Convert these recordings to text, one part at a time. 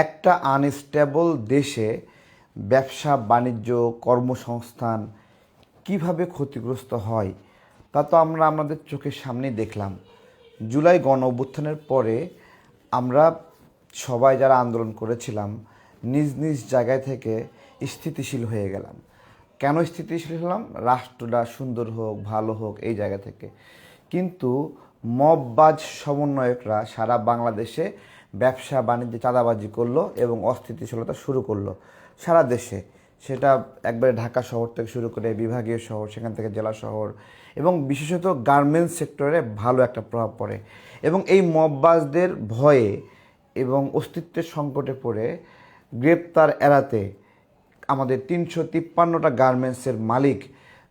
একটা আনস্টেবল দেশে ব্যবসা বাণিজ্য কর্মসংস্থান কিভাবে ক্ষতিগ্রস্ত হয় তা তো আমরা আমাদের চোখের সামনেই দেখলাম। জুলাই গণ অভ্যুত্থানের পরে আমরা সবাই যারা আন্দোলন করেছিলাম নিজ নিজ জায়গায় থেকে স্থিতিশীল হয়ে গেলাম। কেন স্থিতিশীল হলাম? রাষ্ট্রটা সুন্দর হোক, ভালো হোক, এই জায়গা থেকে। কিন্তু মববাজ সমন্বয়করা সারা বাংলাদেশে ব্যবসা বাণিজ্যে চাঁদাবাজি করলো এবং অস্থিতিশীলতা শুরু করলো সারা দেশে। সেটা একবারে ঢাকা শহর থেকে শুরু করে বিভাগীয় শহর, সেখান থেকে জেলা শহর, এবং বিশেষত গার্মেন্টস সেক্টরে ভালো একটা প্রভাব পড়ে। এবং এই মববাজদের ভয়ে এবং অস্তিত্বের সংকটে পড়ে গ্রেপ্তার এড়াতে আমাদের ৩৫৩টা গার্মেন্টসের মালিক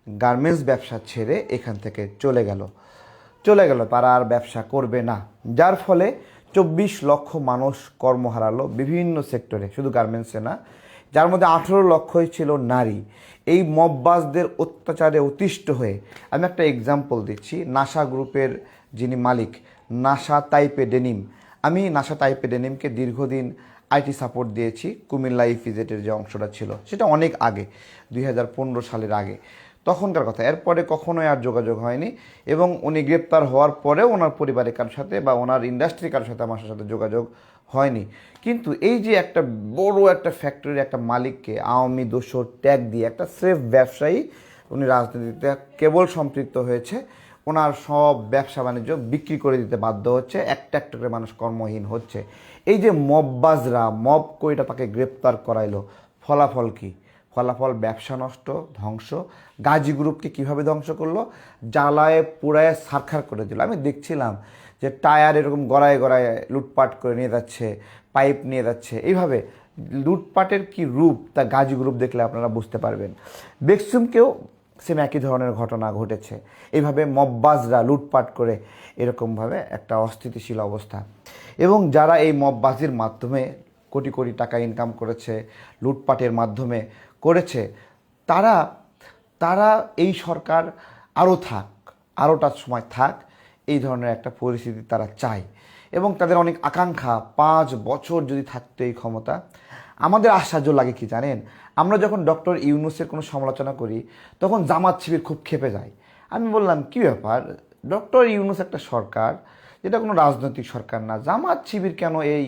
গার্মেন্টস ব্যবসা ছেড়ে এখান থেকে চলে গেল। তারা আর ব্যবসা করবে না, যার ফলে ২৪ লক্ষ মানুষ কর্ম হারালো বিভিন্ন সেক্টরে, শুধু গার্মেন্টসে না, যার মধ্যে ১৮ লক্ষই ছিল নারী। এই মববাজদের অত্যাচারে অতিষ্ঠ হয়ে আমি একটা এক্সাম্পল দিচ্ছি। নাসা গ্রুপের যিনি মালিক, নাসা তাইপে ডেনিম, আমি নাসা তাইপে ডেনিমকে দীর্ঘদিন আইটি সাপোর্ট দিয়েছি। কুমিল্লা ইপিজেটের যে অংশটা ছিল সেটা অনেক আগে, ২০১৫ সালের আগে, তখনকার কথা। এরপরে কখনোই আর যোগাযোগ হয়নি এবং উনি গ্রেপ্তার হওয়ার পরেও ওনার পরিবারের কারোর সাথে বা ওনার ইন্ডাস্ট্রি কারোর সাথে আমার সাথে যোগাযোগ হয়নি। কিন্তু এই যে একটা বড় একটা ফ্যাক্টরির একটা মালিককে আওয়ামী দোসর ট্যাগ দিয়ে একটা সেফ ব্যবসায়ী, উনি রাজনীতিতে কেবল সম্পৃক্ত হয়েছে, ওনার সব ব্যবসা বাণিজ্য বিক্রি করে দিতে বাধ্য হচ্ছে, একটা একটা করে মানুষ কর্মহীন হচ্ছে। এই যে মববাজরা মব কইটা তাকে গ্রেপ্তার করাইলো, ফলাফল কি? ফলাফল ব্যবসা নষ্ট, ধ্বংস। গাজী গ্রুপকে কিভাবে ধ্বংস করলো? জ্বালায় পোড়ায় সারখার করে দিল। আমি দেখছিলাম যে টায়ার এরকম গড়ায় গড়ায় লুটপাট করে নিয়ে যাচ্ছে, পাইপ নিয়ে যাচ্ছে। এইভাবে লুটপাটের কি রূপ তা গাজী গ্রুপ দেখলে আপনারা বুঝতে পারবেন। বেক্সুমকেও সেম একই ধরনের ঘটনা ঘটেছে। এইভাবে মববাজরা লুটপাট করে এরকমভাবে একটা অস্থিতিশীল অবস্থা। এবং যারা এই মববাজির মাধ্যমে কোটি কোটি টাকা ইনকাম করেছে, লুটপাটের মাধ্যমে করেছে, তারা তারা এই সরকার আরোটা সময় থাক, এই ধরনের একটা পরিস্থিতি তারা চায়। এবং তাদের অনেক আকাঙ্ক্ষা, ৫ বছর যদি থাকতো এই ক্ষমতা। আমাদের আশ্চর্য লাগে কি জানেন? আমরা যখন ডক্টর ইউনূসের কোনো সমালোচনা করি তখন জামাত শিবির খুব ক্ষেপে যায়। আমি বললাম, কী ব্যাপার, ডক্টর ইউনূস একটা সরকার, যেটা কোনো রাজনৈতিক সরকার না, জামাত শিবির কেন এই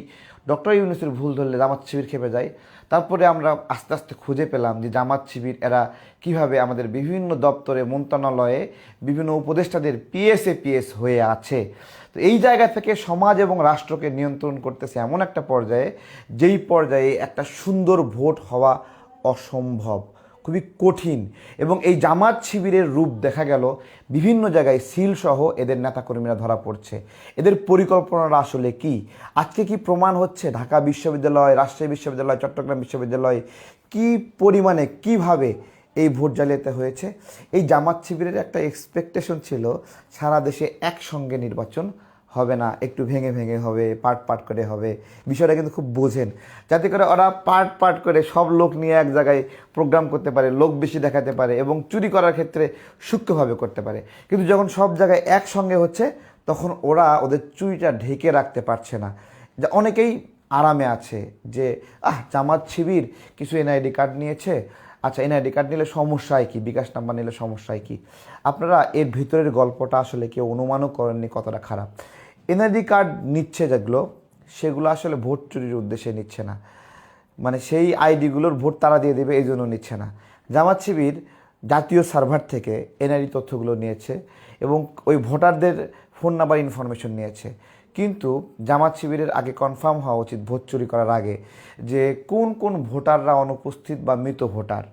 ডক্টর ইউনূসের ভুল ধরলে জামাত শিবির খেপে যায়? তারপরে আমরা আস্তে আস্তে খুঁজে পেলাম যে জামাত শিবির এরা কিভাবে আমাদের বিভিন্ন দপ্তরে, মন্ত্রণালয়ে বিভিন্ন উপদেষ্টাদের পিএস হয়ে আছে। তো এই জায়গা থেকে সমাজ এবং রাষ্ট্রকে নিয়ন্ত্রণ করতেছে এমন একটা পর্যায়ে, যেই পর্যায়ে একটা সুন্দর ভোট হওয়া অসম্ভব, খুবই কঠিন। এবং এই জামাত শিবিরের রূপ দেখা গেল বিভিন্ন জায়গায়, সিলসহ এদের নেতাকর্মীরা ধরা পড়ছে। এদের পরিকল্পনাটা আসলে কি? আজকে কি প্রমাণ হচ্ছে ঢাকা বিশ্ববিদ্যালয়, রাজশাহী বিশ্ববিদ্যালয়, চট্টগ্রাম বিশ্ববিদ্যালয় কি পরিমাণে, কিভাবে এই ভোট জালিয়াতি হয়েছে। এই জামাত শিবিরের একটা এক্সপেকটেশন ছিল সারা দেশে একসঙ্গে নির্বাচন হবে না, একটু ভেঙে ভেঙে হবে, পার্ট করে হবে। বিষয়টা কিন্তু খুব বোঝেন, যাতে করে ওরা পার্ট করে সব লোক নিয়ে এক জায়গায় প্রোগ্রাম করতে পারে, লোক বেশি দেখাতে পারে এবং চুরি করার ক্ষেত্রে সূক্ষ্মভাবে করতে পারে। কিন্তু যখন সব জায়গায় একসঙ্গে হচ্ছে তখন ওরা ওদের চুরিটা ঢেকে রাখতে পারছে না। যা অনেকেই আরামে আছে যে জামাত শিবির কিছু এনআইডি কার্ড নিয়েছে, আচ্ছা এনআইডি কার্ড নিলে সমস্যায় কি, বিকাশ নাম্বার নিলে সমস্যায় কি? আপনারা এর ভিতরের গল্পটা আসলে কেউ অনুমানও করেননি কতটা খারাপ। এনআইডি কার্ড নিচ্ছে যেগুলো, সেগুলো আসলে ভোট চুরির উদ্দেশ্যে নিচ্ছে না, মানে সেই আইডিগুলোর ভোট তারা দিয়ে দেবে এই জন্য নিচ্ছে না। জামাত শিবির জাতীয় সার্ভার থেকে এনআইডি তথ্যগুলো নিয়েছে এবং ওই ভোটারদের ফোন নাম্বার ইনফরমেশন নিয়েছে। কিন্তু জামাত শিবিরের আগে কনফার্ম হওয়া উচিত ভোট চুরি করার আগে যে কোন কোন ভোটাররা অনুপস্থিত বা মৃত ভোটার।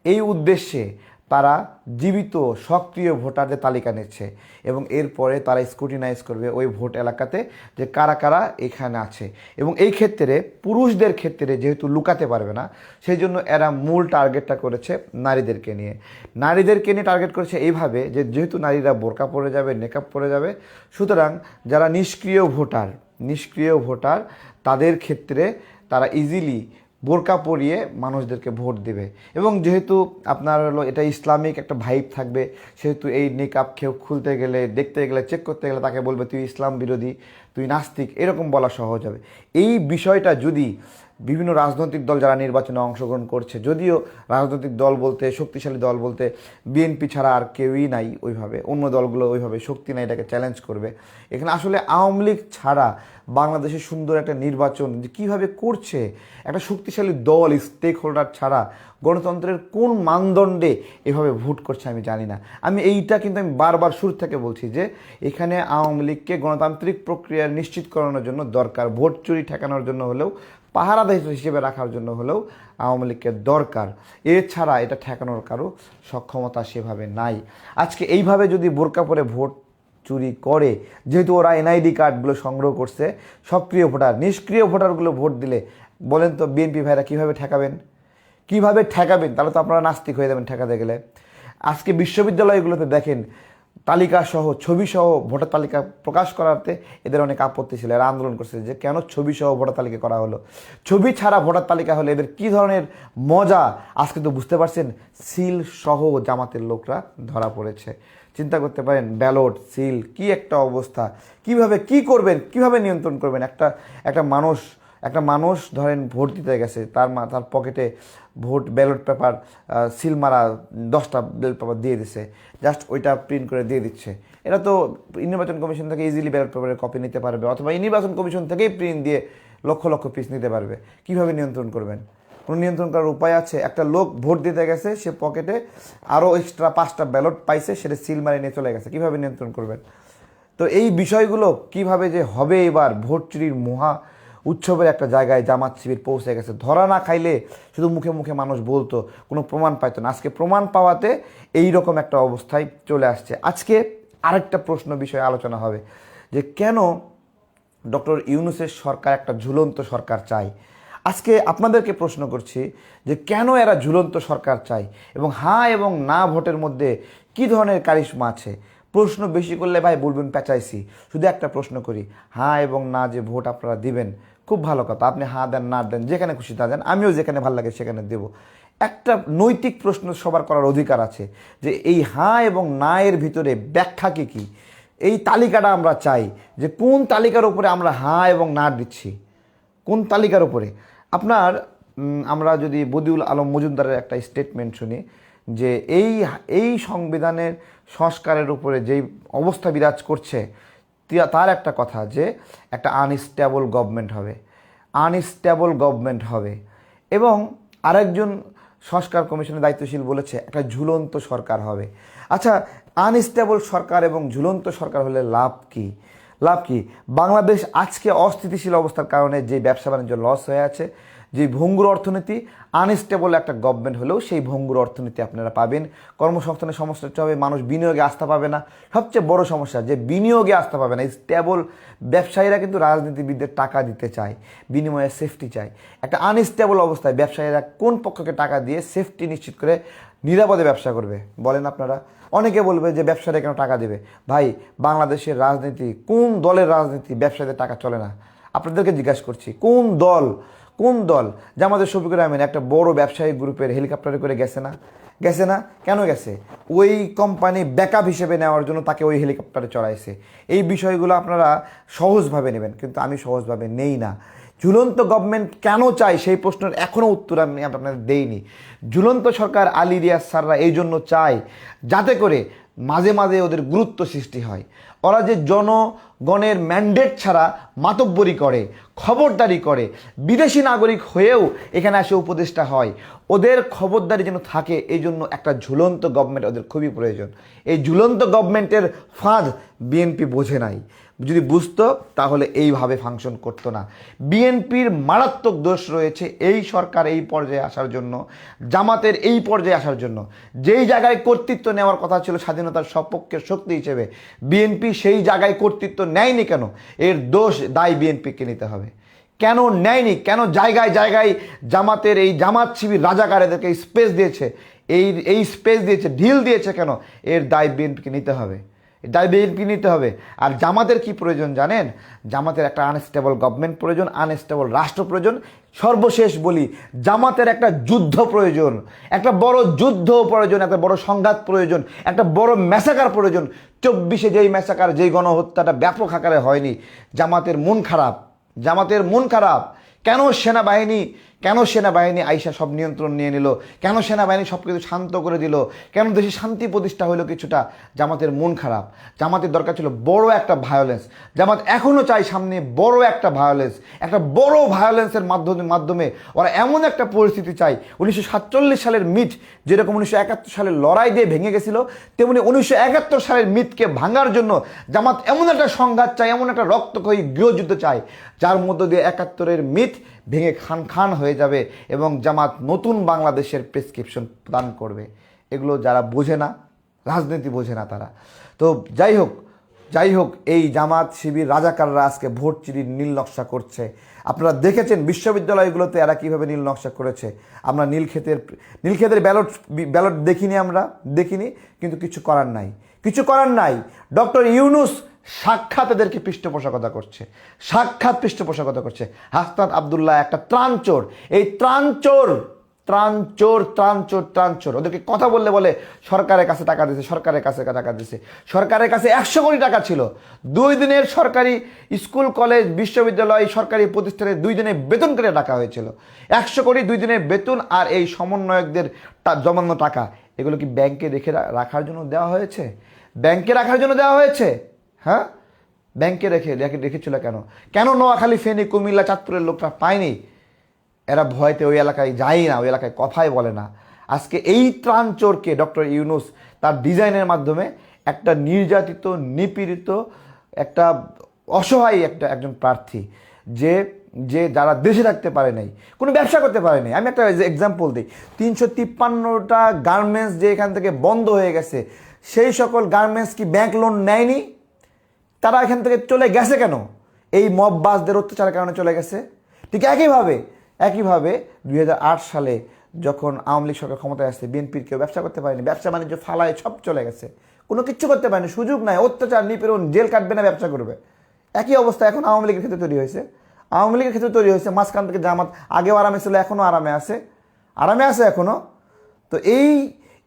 এই উদ্দেশ্যে তারা জীবিত সক্রিয় ভোটারদের তালিকা নিচ্ছে এবং এরপরে তারা স্ক্রুটিনাইজ করবে ওই ভোট এলাকাতে যে কারা কারা এখানে আছে। এবং এই ক্ষেত্রে পুরুষদের ক্ষেত্রে যেহেতু লুকাতে পারবে না, সেই জন্য এরা মূল টার্গেটটা করেছে নারীদেরকে নিয়ে টার্গেট করেছে এইভাবে যে যেহেতু নারীরা বোরকা পরে যাবে, নেকআপ পরে যাবে, সুতরাং যারা নিষ্ক্রিয় ভোটার তাদের ক্ষেত্রে তারা ইজিলি বোরকা পরিয়ে মানুষদেরকে ভোট দেবে। এবং যেহেতু আপনার হলো এটা ইসলামিক একটা ভাইব থাকবে, সেহেতু এই নিকাব কেউ খুলতে গেলে, দেখতে গেলে, চেক করতে গেলে তাকে বলবে তুই ইসলাম বিরোধী, তুই নাস্তিক, এরকম বলা সহজ হবে। এই বিষয়টা যদি বিভিন্ন রাজনৈতিক দল যারা নির্বাচনে অংশগ্রহণ করছে, যদিও রাজনৈতিক দল বলতে, শক্তিশালী দল বলতে বিএনপি ছাড়া আর কেউই নাই ওইভাবে, অন্য দলগুলো ওইভাবে শক্তি নাই এটাকে চ্যালেঞ্জ করবে। এখানে আসলে আওয়ামী লীগ ছাড়া বাংলাদেশে সুন্দর একটা নির্বাচন যে কীভাবে করছে, একটা শক্তিশালী দল স্টেক হোল্ডার ছাড়া গণতন্ত্রের কোন মানদণ্ডে এভাবে ভোট করছে আমি জানি না। এইটা কিন্তু আমি বারবার শুরু থেকে বলছি যে এখানে আওয়ামী লীগকে গণতান্ত্রিক প্রক্রিয়া নিশ্চিত করানোর জন্য দরকার, ভোট চুরি ঠেকানোর জন্য হলেও, পাহারাদার হিসেবে রাখার জন্য হলেও আওয়ামী লীগকে দরকার। এছাড়া এটা ঠেকানোর কারো সক্ষমতা সেভাবে নাই। আজকে এইভাবে যদি বোরকা পরে ভোট চুরি করে, যেহেতু ওরা এনআইডি কার্ডগুলো সংগ্রহ করছে, সক্রিয় ভোটার, নিষ্ক্রিয় ভোটারগুলো ভোট দিলে বলেন তো বিএনপি ভাইরা কীভাবে ঠেকাবেন? কীভাবে ঠেকাবেন? তাহলে তো আপনারা নাস্তিক হয়ে যাবেন ঠেকাতে গেলে। আজকে বিশ্ববিদ্যালয়গুলোতে দেখেন তালিকাসহ, ছবিসহ ভোটার তালিকা প্রকাশ করাতে এদের অনেক আপত্তি ছিল, এরা আন্দোলন করছে যে কেন ছবিসহ ভোটার তালিকা করা হলো। ছবি ছাড়া ভোটার তালিকা হলে এদের কী ধরনের মজা আজকে তো বুঝতে পারছেন। সিল সহ জামাতের লোকরা ধরা পড়েছে। চিন্তা করতে পারেন, ব্যালট, সিল, কি একটা অবস্থা। কিভাবে কি করবেন, কিভাবে নিয়ন্ত্রণ করবেন? একটা মানুষ ধরেন ভোট দিতে গেছে, তার পকেটে ব্যালট পেপার, সিল মারা 10টা ব্যালট পেপার দিয়ে দিচ্ছে, জাস্ট ওইটা প্রিন্ট করে দিয়ে দিচ্ছে। এটা তো নির্বাচন কমিশন থেকে ইজিলি ব্যালট পেপারের কপি নিতে পারবে, অথবা নির্বাচন কমিশন থেকেই প্রিন্ট দিয়ে লক্ষ লক্ষ পিস নিতে পারবে। কিভাবে নিয়ন্ত্রণ করবেন? কোনো নিয়ন্ত্রণ করার উপায় আছে? একটা লোক ভোট দিতে গেছে, সে পকেটে আরও এক্সট্রা 5টা ব্যালট পাইছে, সেটা সিল মারি নিয়ে চলে গেছে। কীভাবে নিয়ন্ত্রণ করবেন? তো এই বিষয়গুলো কিভাবে যে হবে, এবার ভোট চুরির মহা উৎসবের একটা জায়গায় জামাত শিবির পৌঁছে গেছে। ধরা না খাইলে শুধু মুখে মুখে মানুষ বলতো, কোনো প্রমাণ পাইতো না। আজকে প্রমাণ পাওয়াতে এই রকম একটা অবস্থায় চলে আসছে। আজকে আরেকটা প্রশ্ন বিষয়ে আলোচনা হবে যে কেন ডক্টর ইউনূসের সরকার একটা ঝুলন্ত সরকার চায়। আজকে আপনাদেরকে প্রশ্ন করছি যে কেন এরা ঝুলন্ত সরকার চায়, এবং হ্যাঁ এবং না ভোটের মধ্যে কী ধরনের কারিশমা আছে। প্রশ্ন বেশি করলে ভাই বলবেন পেঁচাইছি। শুধু একটা প্রশ্ন করি, হ্যাঁ এবং না যে ভোট আপনারা দিবেন, খুব ভালো কথা, আপনি হ্যাঁ দেন না দেন, যেখানে খুশি তা দেন, আমিও যেখানে ভালো লাগে সেখানে দেব। একটা নৈতিক প্রশ্ন সবার করার অধিকার আছে যে এই হ্যাঁ এবং না এর ভিতরে ব্যাখ্যা কী। এই তালিকাটা আমরা চাই যে কোন তালিকার উপরে আমরা হ্যাঁ এবং না দিচ্ছি, কোন তালিকার উপরে। আমরা যদি বদিউল আলম মজুমদারের একটা স্টেটমেন্ট শুনি যে এই সংবিধানের সংস্কারের উপরে যেই অবস্থা বিরাজ করছে, তার একটা কথা যে একটা আনস্টেবল গভর্নমেন্ট হবে, এবং আরেকজন সংস্কার কমিশনের দায়িত্বশীল বলেছে একটা ঝুলন্ত সরকার হবে। আচ্ছা, আনস্টেবল সরকার এবং ঝুলন্ত সরকার হলে লাভ কি? বাংলাদেশ আজকে অস্থিতিশীল অবস্থার কারণে যে ব্যবসা বাণিজ্য লস হয়ে আছে, যে ভঙ্গুর অর্থনীতি, আনস্টেবল একটা গভর্নমেন্ট হলেও সেই ভঙ্গুর অর্থনীতি আপনারা পাবেন। কর্মসংস্থানের সমস্যা হবে, মানুষ বিনিয়োগে আস্থা পাবে না। সবচেয়ে বড় সমস্যা যে বিনিয়োগে আস্থা পাবে না। স্টেবল ব্যবসায়ীরা কিন্তু রাজনীতিবিদদের টাকা দিতে চায়, বিনিময়ে সেফটি চায়। একটা আনস্টেবল অবস্থায় ব্যবসায়ীরা কোন পক্ষকে টাকা দিয়ে সেফটি নিশ্চিত করে নিরাপদে ব্যবসা করবে বলেন আপনারা? অনেকে বলবে যে ব্যবসায়ীরা কেন টাকা দেবে। ভাই, বাংলাদেশের রাজনীতি, কোন দলের রাজনীতি ব্যবসায়ীদের টাকা চলে না? আপনাদেরকে জিজ্ঞাসা করছি, কোন দল? জামাতের শফিকুর রহমান একটা বড় ব্যবসায়িক গ্রুপের হেলিকপ্টারে করে গেছে না? কেন গেছে? ওই কোম্পানি ব্যাকআপ হিসেবে নেওয়ার জন্য তাকে ওই হেলিকপ্টারে চড়াইছে। এই বিষয়গুলো আপনারা সহজভাবে নেবেন, কিন্তু আমি সহজভাবে নেই না। ঝুলন্ত গভর্নমেন্ট কেন চাই সেই প্রশ্নের এখনও উত্তর আমি আপনাদের দেইনি। ঝুলন্ত সরকার আলী রিয়াজ স্যাররা এই জন্য চায় যাতে করে মাঝে মাঝে ওদের গুরুত্ব সৃষ্টি হয়। ওরা যে জনগণের ম্যান্ডেট ছাড়া মাতব্বরি করে, খবরদারি করে, বিদেশি নাগরিক হয়েও এখানে এসে উপদেষ্টা হয়, ওদের খবরদারি যেন থাকে, এই জন্য একটা ঝুলন্ত গভর্নমেন্ট ওদের খুবই প্রয়োজন। এই ঝুলন্ত গভর্নমেন্টের ফাঁদ বিএনপি বোঝে নাই। যদি বুঝতো তাহলে এইভাবে ফাংশন করতো না। বিএনপির মারাত্মক দোষ রয়েছে এই সরকার এই পর্যায়ে আসার জন্য, জামাতের এই পর্যায়ে আসার জন্য। যেই জায়গায় কর্তৃত্ব নেওয়ার কথা ছিল স্বাধীনতার সপক্ষের শক্তি হিসেবে, বিএনপি সেই জায়গায় কর্তৃত্ব নেয়নি কেন? এর দায় বিএনপিকে নিতে হবে। কেন নেয়নি? কেন জায়গায় জায়গায় জামাত শিবির রাজাকার এদেরকে স্পেস দিয়েছে, এই স্পেস দিয়েছে, ঢিল দিয়েছে কেন? এর দায় বিএনপিকে নিতে হবে। আর জামাতের কি প্রয়োজন জানেন? জামাতের একটা আনস্টেবল গভর্নমেন্ট প্রয়োজন, আনস্টেবল রাষ্ট্র প্রয়োজন। সর্বশেষ বলি, জামাতের একটা যুদ্ধ প্রয়োজন, একটা বড় যুদ্ধ প্রয়োজন, একটা বড় সংঘাত প্রয়োজন, একটা বড় ম্যাসাকার প্রয়োজন। 24-এ যেই ম্যাসাকার, যেই গণহত্যাটা ব্যাপক আকারে হয়নি, জামাতের মন খারাপ। কেন সেনাবাহিনী আইসা সব নিয়ন্ত্রণ নিয়ে নিল, কেন সেনাবাহিনী সব কিছু শান্ত করে দিল, কেন দেশে শান্তি প্রতিষ্ঠা হলো কিছুটা? জামাতের মন খারাপ। জামাতের দরকার ছিল বড় একটা ভায়োলেন্স। জামাত এখনও চাই সামনে বড় একটা ভায়োলেন্স, একটা বড় ভায়োলেন্সের মাধ্যমে ওরা এমন একটা পরিস্থিতি চাই। 1947 সালের মিথ যেরকম 1971 সালের লড়াই দিয়ে ভেঙে গেছিল, তেমনি 1971 সালের মিথকে ভাঙার জন্য জামাত এমন একটা সংঘাত চায়, এমন একটা রক্তক্ষয়ী গৃহযুদ্ধ চায়, যার মধ্য দিয়ে 71-এর মিথ ভেঙে খান খান হয়ে যাবে এবং জামাত নতুন বাংলাদেশের প্রেসক্রিপশন প্রদান করবে। এগুলো যারা বোঝে না, রাজনীতি বোঝে না তারা। তো যাই হোক এই জামাত শিবির রাজাকাররা আজকে ভোট চুরির নীল নকশা করছে। আপনারা দেখেছেন বিশ্ববিদ্যালয়গুলোতে এরা কীভাবে নীল নকশা করেছে। আমরা নীলক্ষেতের ব্যালট দেখিনি, কিন্তু কিছু করার নাই। ডক্টর ইউনূস সাক্ষাৎ এদেরকে পৃষ্ঠপোষকতা করছে, হাসনাত আবদুল্লাহ একটা ত্রাণচোর। এই ত্রাণচোর ওদেরকে কথা বলে সরকারের কাছে টাকা দিয়েছে, সরকারের কাছে 100 কোটি টাকা ছিল। 2 দিনের সরকারি স্কুল, কলেজ, বিশ্ববিদ্যালয়, সরকারি প্রতিষ্ঠানে 2 দিনের বেতন করে টাকা হয়েছিল। 100 কোটি 2 দিনের বেতন আর এই সমন্বয়কদের জমানো টাকা, এগুলো কি ব্যাংকে রাখার জন্য দেওয়া হয়েছে? হ্যাঁ, ব্যাংকে রেখেছিল কেন? নোয়াখালী, ফেনী, কুমিল্লা, চাঁদপুরের লোকরা পায়নি। এরা ভয়তে ওই এলাকায় যায় না, ওই এলাকায় কথাই বলে না। আজকে এই ত্রাণচোরকে ডক্টর ইউনূস তার ডিজাইনের মাধ্যমে একটা নির্যাতিত, নিপীড়িত, একটা অসহায় একজন প্রার্থী, যে যারা দেশে থাকতে পারে নাই, কোনো ব্যবসা করতে পারে নাই। আমি একটা এক্সাম্পল দিই। 353টা গার্মেন্টস যে এখান থেকে বন্ধ হয়ে গেছে, সেই সকল গার্মেন্টস কি ব্যাংক লোন নেয়নি? তারা এখান থেকে চলে গেছে কেন? এই মববাজদের অত্যাচারের কারণে চলে গেছে। ঠিক একইভাবে 2008 সালে যখন আওয়ামী লীগ সরকার ক্ষমতায় আসছে, বিএনপির কেউ ব্যবসা করতে পারেনি, ব্যবসা বাণিজ্য ফালায় সব চলে গেছে, কোনো কিচ্ছু করতে পারেনি, সুযোগ নাই, অত্যাচার, নিপীড়ন, জেল কাটবে না, ব্যবসা করবে। একই অবস্থা এখন আওয়ামী লীগের ক্ষেত্রে তৈরি হয়েছে। মাঝখান থেকে জামাত আগেও আরামে ছিল, এখনও আরামে আছে এখনও। তো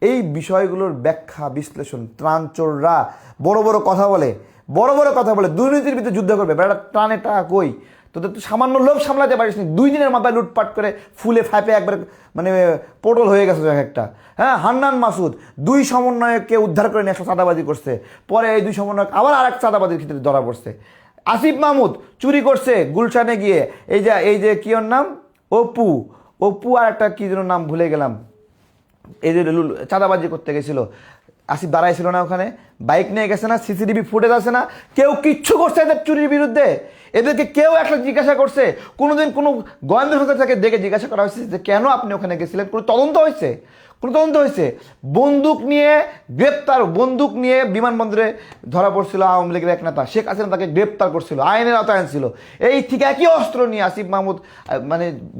এই বিষয়গুলোর ব্যাখ্যা বিশ্লেষণ, ত্রাণচোররা বড় বড় কথা বলে দুর্নীতির বিরুদ্ধে যুদ্ধ করবে। বেড়া ত্রাণে টাকা কই? তোদের তো সামান্য লোভ সামলাতে পারিস নি। 2 দিনের মাথায় লুটপাট করে ফুলে ফাঁপে একবার পটল হয়ে গেছে একটা। হ্যাঁ, হান্নান মাসুদ 2 সমন্বয়ককে উদ্ধার করে নিয়ে চাঁদাবাজি করছে, পরে এই 2 সমন্বয়ক আবার আরেক চাঁদাবাজির ক্ষেত্রে ধরা পড়ছে। আসিফ মাহমুদ চুরি করছে গুলশানে গিয়ে, এই যে কি ওর নাম, অপু আর একটা কি যেন নাম ভুলে গেলাম, এই যে চাঁদাবাজি করতে গেছিল, আসিফ দাঁড়াইছিল না ওখানে, বাইক নিয়ে গেছে না, সিসিটিভি ফুটেজ আছে না, কেউ কিচ্ছু করছে এদের চুরির বিরুদ্ধে? এদেরকে কেউ একটা জিজ্ঞাসা করছে? কোনোদিন কোনো গোয়েন্দা সংস্থা থেকে দেখে জিজ্ঞাসা করা হয়েছে যে কেন আপনি ওখানে গেছিলেন? কোনো তদন্ত হয়েছে? বন্দুক নিয়ে বিমানবন্দরে ধরা পড়ছিল আওয়ামী লীগের এক নেতা, শেখ হাসিনা তাকে গ্রেপ্তার করছিল, আইনের আওতায় আনছিল। এই ঠিক একই অস্ত্র নিয়ে আসিফ মাহমুদ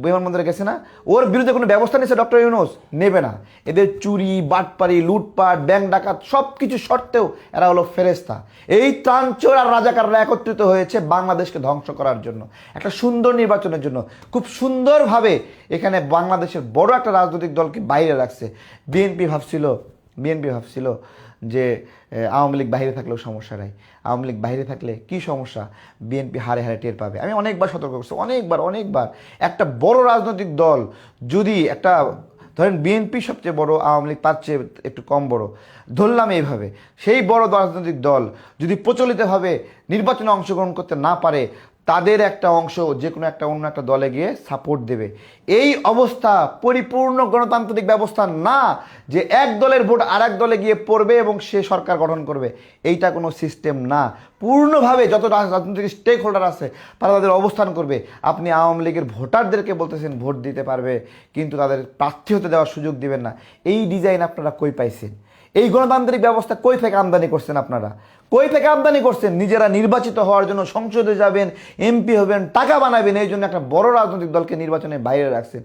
বিমানবন্দরে গেছে না? ওর বিরুদ্ধে কোনো ব্যবস্থা নিয়েছে ডক্টর ইউনূস? নেবে না। এদের চুরি, বাটপারি, লুটপাট, ব্যাংক ডাকাত সব কিছু সত্ত্বেও এরা হলো ফেরেস্তা। এই ত্রাণচোর আর রাজাকাররা একত্রিত হয়েছে বাংলাদেশকে ধ্বংস করার জন্য, একটা সুন্দর নির্বাচনের জন্য। খুব সুন্দরভাবে এখানে বাংলাদেশের বড় একটা রাজনৈতিক দলকে বাইরে রাখছে। বিএনপি ভাবছিল যে আওয়ামী লীগ বাইরে থাকলেও সমস্যা নাই, আওয়ামী লীগ বাইরে থাকলে কি সমস্যা, বিএনপি হারে টের পাবে। আমি অনেকবার সতর্ক করছি, অনেকবার। একটা বড় রাজনৈতিক দল যদি একটা, ধরেন বিএনপি সবচেয়ে বড়, আওয়ামী লীগ তার চেয়ে একটু কম বড়, ধরলাম এইভাবে, সেই বড় রাজনৈতিক দল যদি প্রচলিতভাবে নির্বাচনে অংশগ্রহণ করতে না পারে, তাদের একটা অংশ যে কোনো একটা অন্য একটা দলে গিয়ে সাপোর্ট দেবে। এই অবস্থা পরিপূর্ণ গণতান্ত্রিক ব্যবস্থা না, যে এক দলের ভোট আর এক দলে গিয়ে পড়বে এবং সে সরকার গঠন করবে। এইটা কোনো সিস্টেম না। পূর্ণভাবে যত রাজনৈতিক স্টেক হোল্ডার আছে তারা তাদের অবস্থান করবে। আপনি আওয়ামী লীগের ভোটারদেরকে বলতেছেন ভোট দিতে পারবে, কিন্তু তাদের প্রার্থী হতে দেওয়ার সুযোগ দিবেন না। এই ডিজাইন আপনারা কই পাইছেন? এই গণতান্ত্রিক ব্যবস্থা কই থেকে আমদানি করছেন? নিজেরা নির্বাচিত হওয়ার জন্য সংসদে যাবেন, এমপি হবেন, টাকা বানাবেন, এই জন্য একটা বড় রাজনৈতিক দলকে নির্বাচনে বাইরে রাখছেন।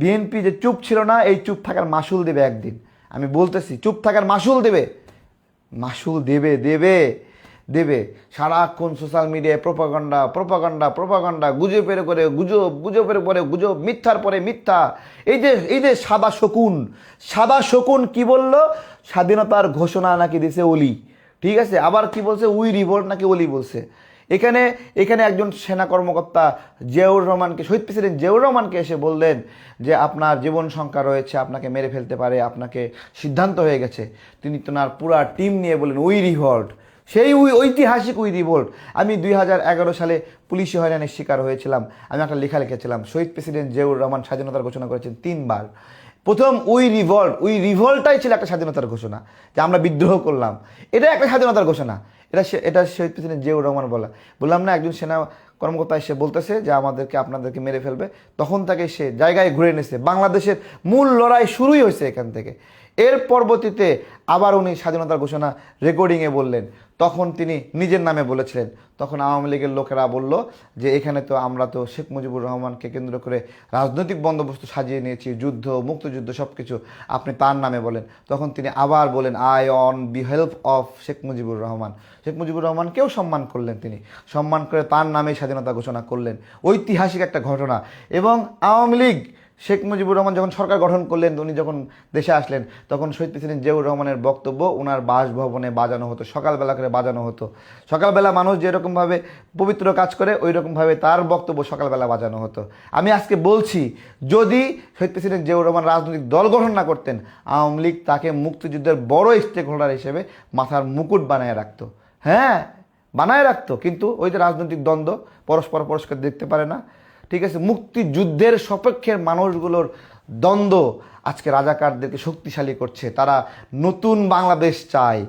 বিএনপি যে চুপ ছিল না, এই চুপ থাকার মাসুল দেবে একদিন। আমি বলতেছি, চুপ থাকার মাসুল দেবে। সারাক্ষণ সোশ্যাল মিডিয়ায় প্রোপাগান্ডা, গুজবের পরে গুজব, মিথ্যার পরে মিথ্যা। এই যে সাদা শকুন কি বলল? স্বাধীনতার ঘোষণা নাকি দিছে অলি, ঠিক আছে, আবার কি বলছে, উই রিভোল্ট নাকি অলি বলছে। এখানে এখানে একজন সেনা কর্মকর্তা জিয়াউর রহমানকে, শহীদ প্রেসিডেন্ট জিয়াউর রহমানকে এসে বললেন যে আপনার জীবন সংখ্যা রয়েছে, আপনাকে মেরে ফেলতে পারে, আপনাকে সিদ্ধান্ত হয়ে গেছে। তিনি তোনার পুরা টিম নিয়ে বললেন উই রিভল্ট, সেই ঐতিহাসিক উই রিভল্ট। আমি 2011 সালে পুলিশি হয়রানির শিকার হয়েছিলাম। আমি একটা লেখা লিখেছিলাম, শহীদ প্রেসিডেন্ট জিয়াউর রহমান স্বাধীনতার ঘোষণা করেছেন 3 বার। প্রথম উই রিভল্টটাই ছিল একটা স্বাধীনতার ঘোষণা, যে আমরা বিদ্রোহ করলাম, এটা একটা স্বাধীনতার ঘোষণা। এটা শহীদ প্রেসিডেন্ট জিয়াউর রহমান বললাম না, একজন সেনা কর্মকর্তা এসে বলতেছে যে আপনাদেরকে মেরে ফেলবে, তখন তাকে সে জায়গায় ঘুরে এনেছে। বাংলাদেশের মূল লড়াই শুরুই হয়েছে এখান থেকে। এর পরবর্তীতে আবার উনি স্বাধীনতার ঘোষণা রেকর্ডিংয়ে বললেন, তখন তিনি নিজের নামে বলেছিলেন। তখন আওয়ামী লীগের লোকেরা বলল যে এখানে তো আমরা তো শেখ মুজিবুর রহমানকে কেন্দ্র করে রাজনৈতিক বন্দোবস্ত সাজিয়ে নিয়েছি, যুদ্ধ, মুক্তিযুদ্ধ সব কিছু আপনি তার নামে বলেন। তখন তিনি আবার বলেন আই অন বিহেল্প অফ শেখ মুজিবুর রহমান। শেখ মুজিবুর রহমানকেও সম্মান করলেন, তিনি সম্মান করে তার নামেই স্বাধীনতা ঘোষণা করলেন। ঐতিহাসিক একটা ঘটনা। এবং আওয়ামী লীগ, শেখ মুজিবুর রহমান যখন সরকার গঠন করলেন, উনি যখন দেশে আসলেন, তখন শহীদ প্রেসিডেন্ট জিয়াউর রহমানের বক্তব্য ওনার বাসভবনে বাজানো হতো, সকালবেলা করে বাজানো হতো। সকালবেলা মানুষ যেরকমভাবে পবিত্র কাজ করে ওই রকমভাবে তার বক্তব্য সকালবেলা বাজানো হতো। আমি আজকে বলছি, যদি শহীদ প্রেসিডেন্ট জিয়াউর রহমান রাজনৈতিক দল গঠন না করতেন, আওয়ামী লীগ তাকে মুক্তিযুদ্ধের বড় স্টেক হোল্ডার হিসেবে মাথার মুকুট বানায় রাখতো। হ্যাঁ, বানায় রাখতো। কিন্তু ওই যে রাজনৈতিক দ্বন্দ্ব, পরস্পর দেখতে পারে না, ঠিক আছে। মুক্তিযুদ্ধের সপক্ষের মানুষগুলোর দ্বন্দ্ব আজকে রাজাকারদেরকে শক্তিশালী করছে। তারা নতুন বাংলাদেশ চায়,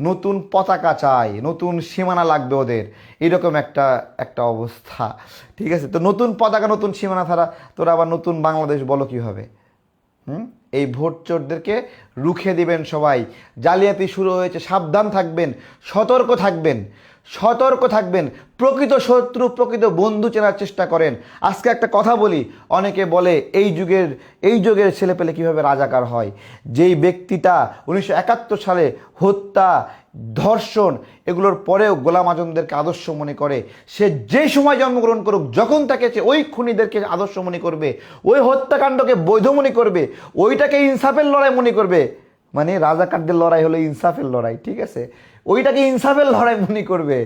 নতুন পতাকা চায়, নতুন সীমানা লাগবে ওদের, এরকম একটা অবস্থা, ঠিক আছে। তো নতুন পতাকা, নতুন সীমানা ছাড়া তোরা আবার নতুন বাংলাদেশ বলো কীভাবে? এই ভোট চোরদেরকে রুখে দিবেন সবাই। জালিয়াতি শুরু হয়েছে, সাবধান থাকবেন, সতর্ক থাকবেন, সতর্ক থাকবেন। প্রকৃত শত্রু, প্রকৃত বন্ধু চেনার চেষ্টা করেন। আজকে একটা কথা বলি, অনেকে বলে এই যুগের ছেলেপেলে কীভাবে রাজাকার হয়। যেই ব্যক্তিটা 1971 সালে হত্যা, ধর্ষণ এগুলোর পরেও গোলাম আজমদেরকে আদর্শ মনে করে, সে যে সময় জন্মগ্রহণ করুক, যখন তাকে ওই খুনিদেরকে আদর্শ মনে করবে, ওই হত্যাকাণ্ডকে বৈধ মনে করবে, ওইটাকে ইনসাফের লড়াই মনে করবে। মানে রাজাকারদের লড়াই হলো ইনসাফের লড়াই, ঠিক আছে। ওইটাকে ইনসাফের লড়াই মনে করবে,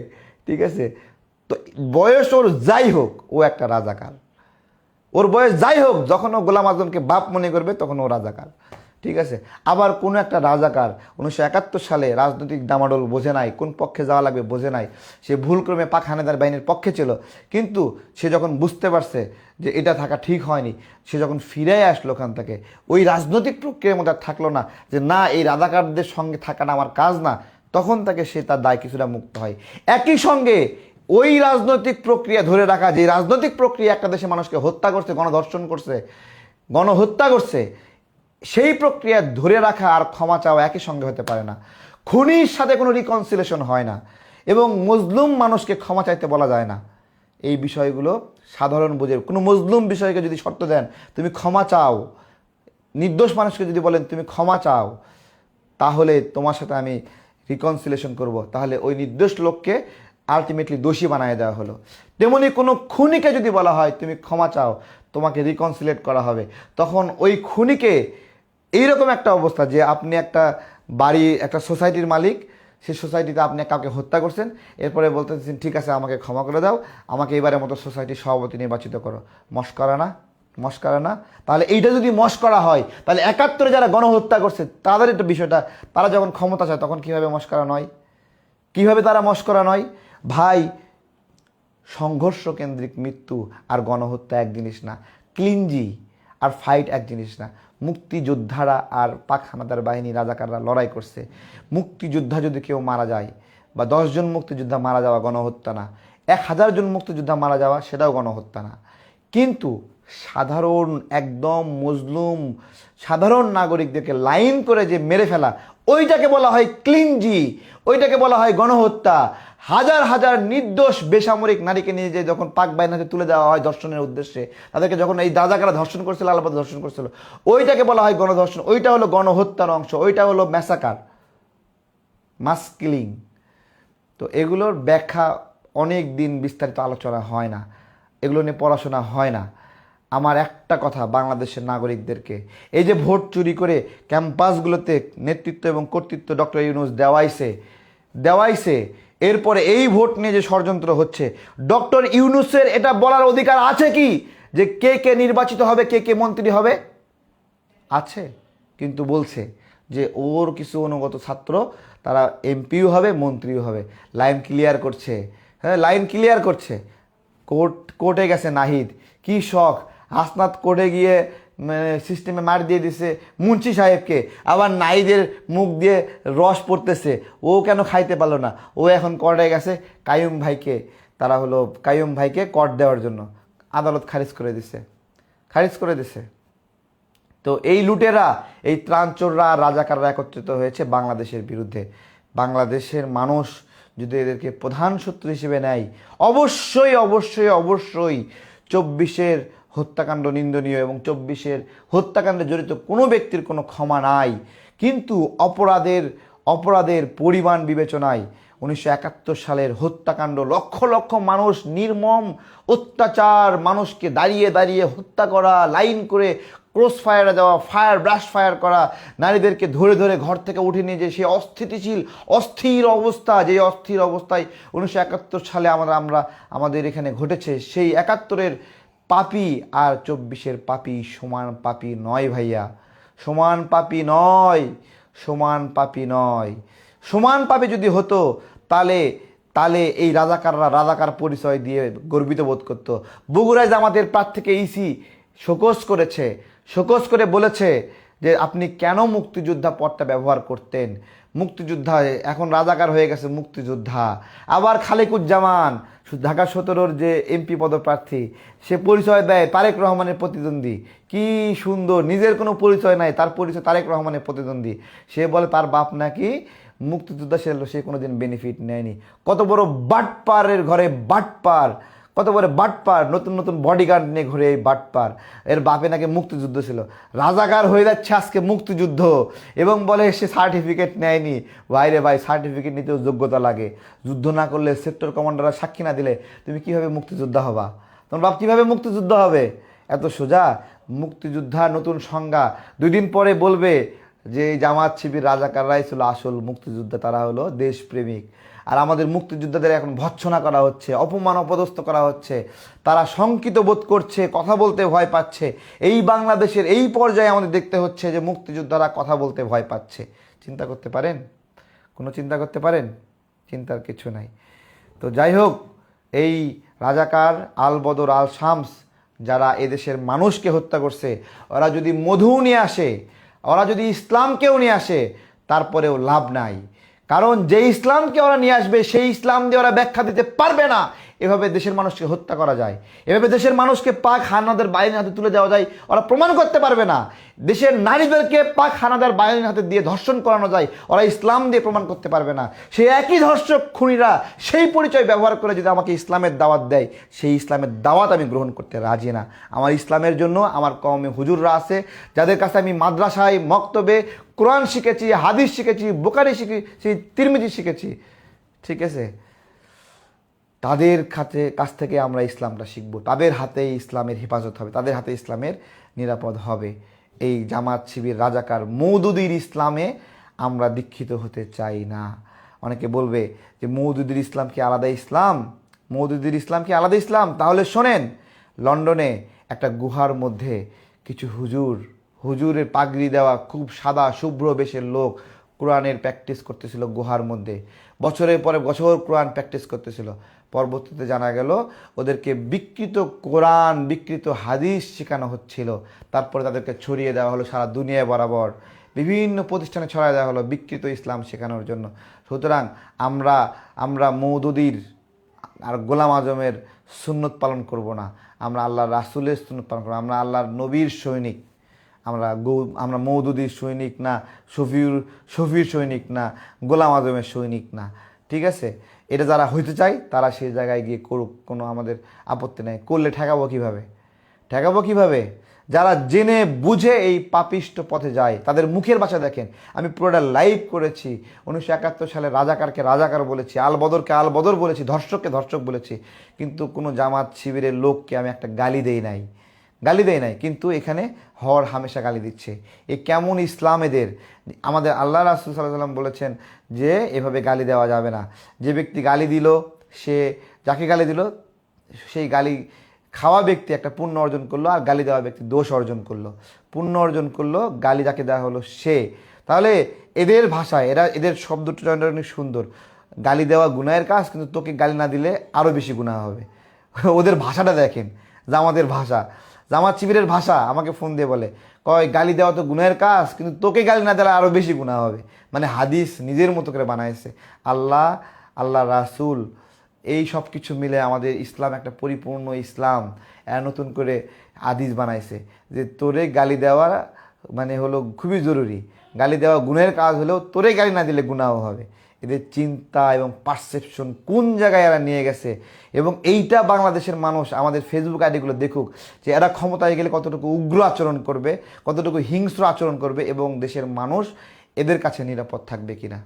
ঠিক আছে। তো বয়স ওর যাই হোক, ও একটা রাজাকার। ওর বয়স যাই হোক, যখন ও গোলাম আজমকে বাপ মনে করবে তখন ও রাজাকার, ঠিক আছে। আবার কোনো একটা রাজাকার 1971 সালে রাজনৈতিক ডামাডোল বোঝে নাই, কোন পক্ষে যাওয়া লাগবে বোঝে নাই, সে ভুলক্রমে পাক হানাদার বাহিনীর পক্ষে ছিল। কিন্তু সে যখন বুঝতে পারছে যে এটা থাকা ঠিক হয়নি, সে যখন ফিরে আসলো ওখান থেকে, ওই রাজনৈতিক প্রক্রিয়ার মধ্যে থাকলো না, যে না এই রাজাকারদের সঙ্গে থাকাটা আমার কাজ না, তখন তাকে সে তার দায় কিছুটা মুক্ত হয়। একই সঙ্গে ওই রাজনৈতিক প্রক্রিয়া ধরে রাখা, যে রাজনৈতিক প্রক্রিয়া একটা দেশে মানুষকে হত্যা করছে, গণধর্ষণ করছে, গণহত্যা করছে, সেই প্রক্রিয়া ধরে রাখা আর ক্ষমা চাওয়া একই সঙ্গে হতে পারে না। খুনির সাথে কোনো রিকনসিলেশন হয় না, এবং মজলুম মানুষকে ক্ষমা চাইতে বলা যায় না। এই বিষয়গুলো সাধারণ বুঝে। কোনো মজলুম বিষয়কে যদি শর্ত দেন তুমি ক্ষমা চাও, নির্দোষ মানুষকে যদি বলেন তুমি ক্ষমা চাও, তাহলে তোমার সাথে আমি রিকনসিলেশন করব, তাহলে ওই নির্দোষ লোককে আলটিমেটলি দোষী বানিয়ে দেওয়া হলো। তেমনি কোনো খুনিকে যদি বলা হয় তুমি ক্ষমা চাও, তোমাকে রিকনসিলেট করা হবে, তখন ওই খুনিকে এইরকম একটা অবস্থা যে আপনি একটা বাড়ি, একটা সোসাইটির মালিক, সেই সোসাইটিতে আপনি কাউকে হত্যা করছেন, এরপরে বলতেছেন ঠিক আছে আমাকে ক্ষমা করে দাও, আমাকে এবারের মতো সোসাইটির সভাপতি নির্বাচিত করো। মস্করা না? মস্করা না? তাহলে এইটা যদি মস্করা হয়, তাহলে 71-এ যারা গণহত্যা করছে তাদের একটা বিষয়টা, তারা যখন ক্ষমতা চায় তখন কীভাবে মস্করা নয়? কীভাবে তারা মস্করা নয়? ভাই, সংঘর্ষ কেন্দ্রিক মৃত্যু আর গণহত্যা এক জিনিস না, ক্লিনজি আর ফাইট এক জিনিস না। মুক্তিযোদ্ধারা আর পাক হানাদার বাহিনী রাজাকাররা লড়াই করছে। মুক্তিযোদ্ধা যদি কেউ মারা যায়, বা 10 জন মুক্তিযোদ্ধা মারা যাওয়া গণহত্যা না, 1000 জন মুক্তিযোদ্ধা মারা যাওয়া সেটাও গণহত্যা না। কিন্তু সাধারণ একদম মজলুম সাধারণ নাগরিকদেরকে লাইন করে যে মেরে ফেলা, ওইটাকে বলা হয় ক্লিনজি, ওইটাকে বলা হয় গণহত্যা। হাজার হাজার নির্দোষ বেসামরিক নারীকে নিয়ে যে যখন পাক বাহিনীতে তুলে দেওয়া হয় ধর্ষণের উদ্দেশ্যে, তাদেরকে যখন এই রাজাকাররা ধর্ষণ করছিল, আলাদা ধর্ষণ করছিল, ওইটাকে বলা হয় গণধর্ষণ। ওইটা হলো গণহত্যার অংশ, ওইটা হলো ম্যাসাকার, মাস কিলিং। তো এগুলোর ব্যাখ্যা অনেক দিন বিস্তারিত আলোচনা হয় না, এগুলো নিয়ে পড়াশোনা হয় না। আমার একটা কথা বাংলাদেশের নাগরিকদেরকে, এই যে ভোট চুরি করে ক্যাম্পাসগুলোতে নেতৃত্ব এবং কর্তৃত্ব ডক্টর ইউনূস দেওয়াইছে, এরপরে এই ভোট নিয়ে যে ষড়যন্ত্র হচ্ছে, ডক্টর ইউনূসের এটা বলার অধিকার আছে কি যে কে কে নির্বাচিত হবে, কে কে মন্ত্রী হবে? আছে, কিন্তু বলছে যে ওর কিছু অনুগত ছাত্র তারা এমপিও হবে, মন্ত্রীও হবে। লাইন ক্লিয়ার করছে, হ্যাঁ লাইন ক্লিয়ার করছে। কোর্টে গেছে নাহিদ, কি শখ, হাসনাত কোর্টে গিয়ে সিস্টেমে মার দিয়ে দিছে মুন্সি সাহেবকে, আবার নাহিদের মুখ দিয়ে রস পড়তেছে, ও কেন খাইতে পারলো না? ও এখন কোর্টে গেছে কাইয়ুম ভাইকে, তারা হলো কাইয়ুম ভাইকে কোর্ট দেওয়ার জন্য, আদালত খারিজ করে দিছে, খারিজ করে দিছে। তো এই লুটেরা, এই ত্রাণচোররা, রাজাকাররা একত্রিত হয়েছে বাংলাদেশের বিরুদ্ধে। বাংলাদেশের মানুষ যদি এদেরকে প্রধান শত্রু হিসেবে নেয়, অবশ্যই অবশ্যই অবশ্যই 24-এর হত্যাকাণ্ড নিন্দনীয় এবং 24-এর হত্যাকাণ্ডে জড়িত কোনো ব্যক্তির কোনো ক্ষমা নাই। কিন্তু অপরাধের পরিমাণ বিবেচনায় 1971 সালের হত্যাকাণ্ড, লক্ষ লক্ষ মানুষ, নির্মম অত্যাচার, মানুষকে দাঁড়িয়ে দাঁড়িয়ে হত্যা করা, লাইন করে ক্রস ফায়ারে দেওয়া, ব্রাশ ফায়ার করা, নারীদেরকে ধরে ধরে ঘর থেকে উঠে নিয়ে যে সেই অস্থির অবস্থা, যে অস্থির অবস্থায় 1971 সালে আমাদের এখানে ঘটেছে, সেই 71-এর পাপী আর 24-এর পাপী সমান পাপী নয় ভাইয়া, সমান পাপী নয়, সমান পাপী নয়। সমান পাপী যদি হতো তাহলে এই রাজাকার পরিচয় দিয়ে গর্বিত বোধ করতো। বগুড়ায় জামাতের প্রার্থীকে ইসি শোকজ করে বলেছে যে আপনি কেন মুক্তিযোদ্ধা পদটা ব্যবহার করতেন, মুক্তিযোদ্ধা এখন রাজাকার হয়ে গেছে মুক্তিযোদ্ধা। আবার খালেকুজ্জামান ঢাকা 17-র যে এমপি পদপ্রার্থী, সে পরিচয় দেয় তারেক রহমানের প্রতিদ্বন্দ্বী। কি সুন্দর, নিজের কোনো পরিচয় নাই, তার পরিচয় তারেক রহমানের প্রতিদ্বন্দ্বী। সে বলে তার বাপ নাকি মুক্তিযোদ্ধা, সে কোনোদিন বেনিফিট নেয়নি। কত বড় বাটপারের ঘরে বাটপার, কত বড় বাটপার, নতুন নতুন বডিগার্ড নিয়ে ঘুরে এই বাটপার। এর বাপে নাকি মুক্তিযুদ্ধ ছিল, রাজাকার হয়ে যাচ্ছে আজকে মুক্তিযুদ্ধ, এবং বলে সে সার্টিফিকেট নেয়নি। ভাইরে ভাই, সার্টিফিকেট নিতেও যোগ্যতা লাগে। যুদ্ধ না করলে, সেক্টর কমান্ডাররা সাক্ষী না দিলে তুমি কিভাবে মুক্তিযোদ্ধা হবা? তোমার বাপ কিভাবে মুক্তিযুদ্ধ হবে? এত সোজা? মুক্তিযোদ্ধা নতুন সংজ্ঞা 2 দিন পরে বলবে যে জামাত শিবির রাজাকাররাই ছিল আসল মুক্তিযোদ্ধা, তারা হলো দেশপ্রেমিক। আর আমাদের মুক্তিযোদ্ধাদের এখন ভৎসনা করা হচ্ছে, অপমান অপদস্থ করা হচ্ছে, তারা শঙ্কিত বোধ করছে, কথা বলতে ভয় পাচ্ছে। এই বাংলাদেশের এই পর্যায়ে আমাদের দেখতে হচ্ছে যে মুক্তিযোদ্ধারা কথা বলতে ভয় পাচ্ছে। চিন্তা করতে পারেন? চিন্তা করতে পারেন? চিন্তার কিছু নাই। তো যাই হোক, এই রাজাকার, আল বদর, আল শামস যারা এদেশের মানুষকে হত্যা করছে, ওরা যদি মধু নিয়ে আসে, ওরা যদি ইসলামকেও নিয়ে আসে, তারপরেও লাভ নাই। কারণ যে ইসলামকে ওরা নিয়ে আসবে, সেই ইসলাম দিয়ে ওরা ব্যাখ্যা দিতে পারবে না এভাবে দেশের মানুষকে হত্যা করা যায়, এভাবে দেশের মানুষকে পাক হানাদার বাহিনীর হাতে তুলে দেওয়া যায়। ওরা প্রমাণ করতে পারবে না দেশের নারীদেরকে পাক হানাদার বাহিনীর হাতে দিয়ে ধর্ষণ করানো যায়, ওরা ইসলাম দিয়ে প্রমাণ করতে পারবে না। সেই একই ধর্ষক খুনিরা সেই পরিচয় ব্যবহার করে যদি আমাকে ইসলামের দাওয়াত দেয়, সেই ইসলামের দাওয়াত আমি গ্রহণ করতে রাজি না। আমার ইসলামের জন্য আমার কওমে হুজুররা আছে, যাদের কাছে আমি মাদ্রাসায়, মক্তবে কোরআন শিখেছি, হাদিস শিখেছি, বুখারী শিখেছি, তিরমিজি শিখেছি, ঠিক আছে? তাদের কাছ থেকে আমরা ইসলামটা শিখব, তাদের হাতেই ইসলামের হেফাজত হবে, তাদের হাতে ইসলামের নিরাপদ হবে। এই জামাত শিবির, রাজাকার, মওদুদির ইসলামে আমরা দীক্ষিত হতে চাই না। অনেকে বলবে যে মওদুদির ইসলাম কি আলাদা ইসলাম? মওদুদির ইসলাম কি আলাদা ইসলাম? তাহলে শোনেন, লন্ডনে একটা গুহার মধ্যে কিছু হুজুরের পাগড়ি দেওয়া খুব সাদা শুভ্র বেশের লোক কোরআনের প্র্যাকটিস করতেছিল গুহার মধ্যে। বছরের পরে বছর কোরআন প্র্যাকটিস করতেছিল। পরবর্তীতে জানা গেল ওদেরকে বিকৃত কোরআন, বিকৃত হাদিস শেখানো হচ্ছিল। তারপরে তাদেরকে ছড়িয়ে দেওয়া হলো সারা দুনিয়ায় বরাবর, বিভিন্ন প্রতিষ্ঠানে ছড়ায় দেওয়া হলো বিকৃত ইসলাম শেখানোর জন্য। সুতরাং আমরা মওদুদির আর গোলাম আজমের সুন্নত পালন করব না, আমরা আল্লাহর রাসূলের সুন্নত পালন করব। আমরা আল্লাহর নবীর সৈনিক, আমরা মওদুদির সৈনিক না, শফির সৈনিক না, গোলাম আজমের সৈনিক না, ঠিক আছে? এটা যারা হইতে চায় তারা সেই জায়গায় গিয়ে করুক, কোনো আমাদের আপত্তি নেই। করলে ঠেকাবো কিভাবে? যারা জেনে বুঝে এই পাপিষ্ট পথে যায়, তাদের মুখের ভাষা দেখেন। আমি পুরোটা লাইভ করেছি। 1971 সালে রাজাকারকে রাজাকার বলেছি, আল বদরকে আল বদর বলেছি, ধর্ষককে ধর্ষক বলেছি, কিন্তু কোনো জামাত শিবিরের লোককে আমি একটা গালি দেই নাই, গালি দেয় নাই, কিন্তু এখানে হর হামেশা গালি দিচ্ছে। এ কেমন ইসলাম এদের! আমাদের আল্লাহ রাসূল সাল্লাল্লাহু আলাইহি সাল্লাম বলেছেন যে এভাবে গালি দেওয়া যাবে না। যে ব্যক্তি গালি দিল, সে যাকে গালি দিল সেই গালি খাওয়া ব্যক্তি একটা পুণ্য অর্জন করলো, আর গালি দেওয়া ব্যক্তি দোষ অর্জন করলো। পুণ্য অর্জন করলো, গালি যাকে দেওয়া হলো সে। তাহলে এদের ভাষায় এদের শব্দটা অনেক সুন্দর। গালি দেওয়া গুনাহের কাজ, কিন্তু তোকে গালি না দিলে আরও বেশি গুনাহ হবে। ওদের ভাষাটা দেখেন, জামাতের ভাষা, জামাত শিবিরের ভাষা। আমাকে ফোন দিয়ে বলে, কয় গালি দেওয়া তো গুনাহের কাজ, কিন্তু তোকে গালি না দিলে আরও বেশি গুনাহ হবে। মানে হাদিস নিজের মতো করে বানাইছে। আল্লাহ রাসূল এই সব কিছু মিলে আমাদের ইসলাম একটা পরিপূর্ণ ইসলাম। নতুন করে হাদিস বানাইছে যে তোরে গালি দেওয়া মানে হলো খুবই জরুরি। গালি দেওয়া গুনাহের কাজ হলেও তোরে গালি না দিলে গুনাহ হবে। এদের চিন্তা এবং পারসেপশন কোন জায়গায় এরা নিয়ে গেছে। এবং এইটা বাংলাদেশের মানুষ আমাদের ফেসবুক আইডিগুলো দেখুক যে এরা ক্ষমতায় গেলে কতটুকু উগ্র আচরণ করবে, কতটুকু হিংস্র আচরণ করবে, এবং দেশের মানুষ এদের কাছে নিরাপদ থাকবে কিনা।